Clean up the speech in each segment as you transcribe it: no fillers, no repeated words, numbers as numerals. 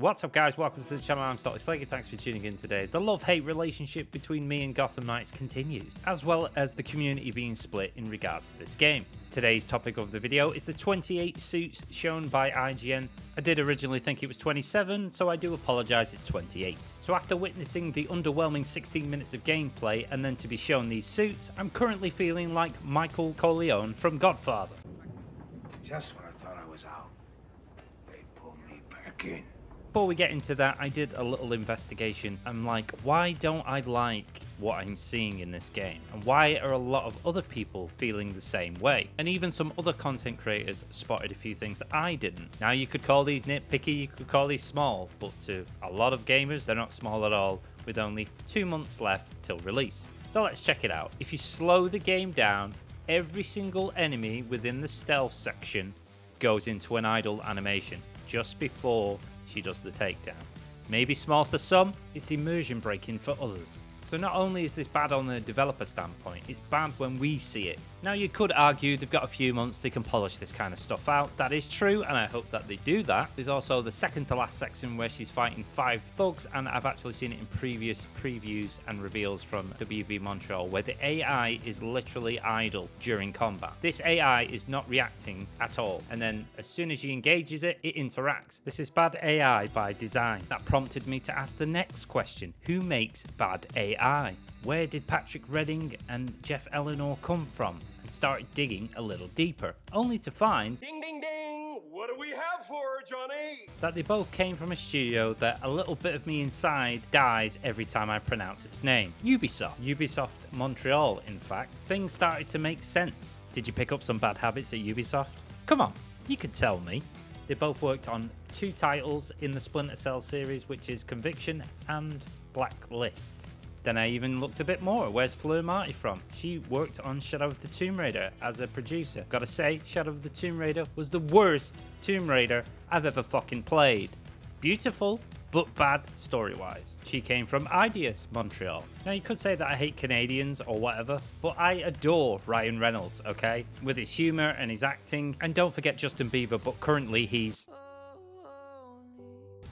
What's up guys, welcome to the channel. I'm Suitstyles. Thanks for tuning in today. The love-hate relationship between me and Gotham Knights continues, as well as the community being split in regards to this game. Today's topic of the video is the 28 suits shown by IGN. I did originally think it was 27, so I do apologise, it's 28. So after witnessing the underwhelming 16 minutes of gameplay and then to be shown these suits, I'm currently feeling like Michael Corleone from Godfather. Just when I thought I was out, they pulled me back in. Before we get into that, I did a little investigation. I'm like, why don't I like what I'm seeing in this game? And why are a lot of other people feeling the same way? And even some other content creators spotted a few things that I didn't. Now you could call these nitpicky, you could call these small, but to a lot of gamers, they're not small at all, with only 2 months left till release. So let's check it out. If you slow the game down, every single enemy within the stealth section goes into an idle animation just before she does the takedown. Maybe small to some, it's immersion breaking for others. So not only is this bad on the developer standpoint, it's bad when we see it. Now you could argue they've got a few months, they can polish this kind of stuff out. That is true, and I hope that they do that. There's also the second to last section where she's fighting 5 thugs, and I've actually seen it in previous previews and reveals from WB Montréal, where the AI is literally idle during combat. This AI is not reacting at all, and then as soon as she engages it, it interacts. This is bad AI by design. That prompted me to ask the next question: who makes bad AI? Where did Patrick Redding and Jeff Eleanor come from? And started digging a little deeper, only to find ding ding ding, what do we have for her, Johnny? That they both came from a studio that a little bit of me inside dies every time I pronounce its name. Ubisoft Montreal, in fact. Things started to make sense. Did you pick up some bad habits at Ubisoft? Come on, you could tell me. They both worked on 2 titles in the Splinter Cell series, which is Conviction and Blacklist. Then I even looked a bit more. Where's Fleur Marty from? She worked on Shadow of the Tomb Raider as a producer. Gotta say, Shadow of the Tomb Raider was the worst Tomb Raider I've ever fucking played. Beautiful, but bad story-wise. She came from Ideas Montreal. Now you could say that I hate Canadians or whatever, but I adore Ryan Reynolds, okay? With his humour and his acting. And don't forget Justin Bieber, but currently he's...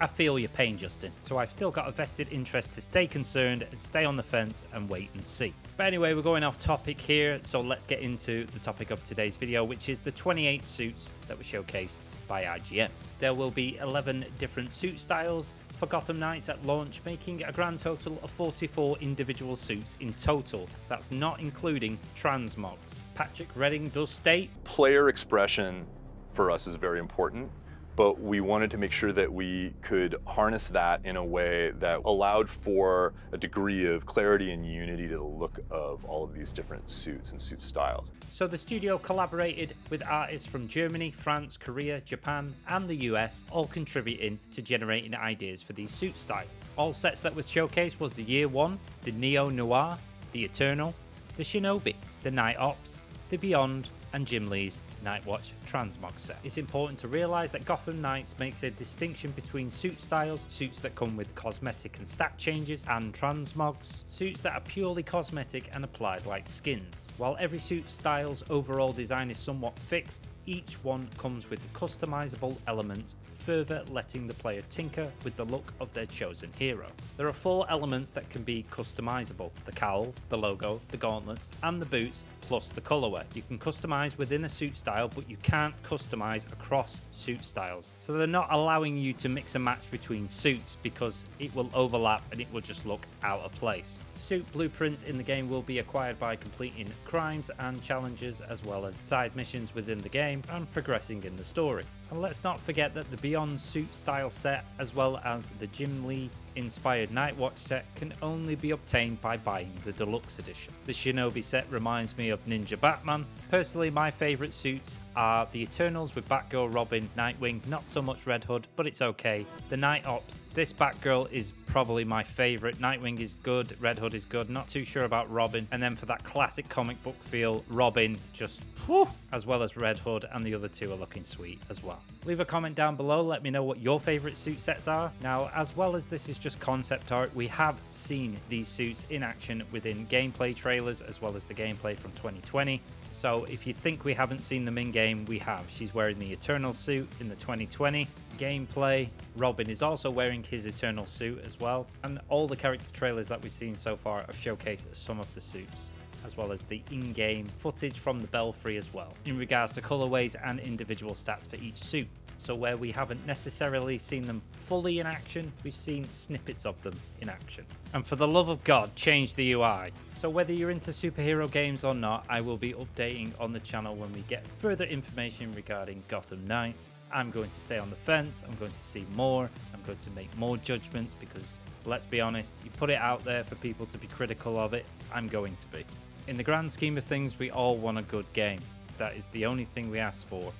I feel your pain, Justin. So I've still got a vested interest to stay concerned and stay on the fence and wait and see. But anyway, we're going off topic here, so let's get into the topic of today's video, which is the 28 suits that were showcased by IGN. There will be 11 different suit styles for Gotham Knights at launch, making a grand total of 44 individual suits in total. That's not including transmogs. Patrick Redding does state, player expression for us is very important, but we wanted to make sure that we could harness that in a way that allowed for a degree of clarity and unity to the look of all of these different suits and suit styles. So the studio collaborated with artists from Germany, France, Korea, Japan, and the US, all contributing to generating ideas for these suit styles. All sets that was showcased was the Year One, the Neo Noir, the Eternal, the Shinobi, the Night Ops, the Beyond, and Jim Lee's Nightwatch Transmog set. It's important to realise that Gotham Knights makes a distinction between suit styles, suits that come with cosmetic and stat changes, and transmogs, suits that are purely cosmetic and applied like skins. While every suit style's overall design is somewhat fixed, each one comes with customizable elements, further letting the player tinker with the look of their chosen hero. There are 4 elements that can be customizable: the cowl, the logo, the gauntlets, and the boots, plus the colorway. You can customize within a suit style, but you can't customize across suit styles. So they're not allowing you to mix and match between suits because it will overlap and it will just look out of place. Suit blueprints in the game will be acquired by completing crimes and challenges, as well as side missions within the game and progressing in the story. And let's not forget that the Beyond suit style set, as well as the Jim Lee inspired Nightwatch set, can only be obtained by buying the deluxe edition. The Shinobi set reminds me of Ninja Batman. Personally, my favourite suits are the Eternals with Batgirl, Robin, Nightwing, not so much Red Hood, but it's okay. The Night Ops, this Batgirl is probably my favourite. Nightwing is good, Red Hood is good, not too sure about Robin. And then for that classic comic book feel, Robin just whew, as well as Red Hood, and the other 2 are looking sweet as well. Leave a comment down below, let me know what your favourite suit sets are. Now, as well as this is just concept art, we have seen these suits in action within gameplay trailers, as well as the gameplay from 2020. So if you think we haven't seen them in game, we have. She's wearing the Eternal suit in the 2020 gameplay. Robin is also wearing his Eternal suit as well. And all the character trailers that we've seen so far have showcased some of the suits, as well as the in-game footage from the Belfry as well, in regards to colorways and individual stats for each suit. So where we haven't necessarily seen them fully in action, we've seen snippets of them in action. And for the love of God, change the UI. So whether you're into superhero games or not, I will be updating on the channel when we get further information regarding Gotham Knights. I'm going to stay on the fence, I'm going to see more, I'm going to make more judgments because, let's be honest, you put it out there for people to be critical of it, I'm going to be. In the grand scheme of things, we all want a good game. That is the only thing we ask for.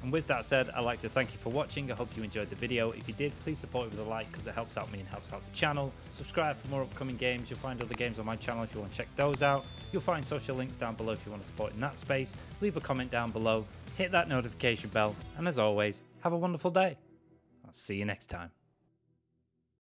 And with that said, I'd like to thank you for watching. I hope you enjoyed the video. If you did, please support it with a like because it helps out me and helps out the channel. Subscribe for more upcoming games. You'll find other games on my channel if you want to check those out. You'll find social links down below if you want to support in that space. Leave a comment down below. Hit that notification bell. And as always, have a wonderful day. I'll see you next time.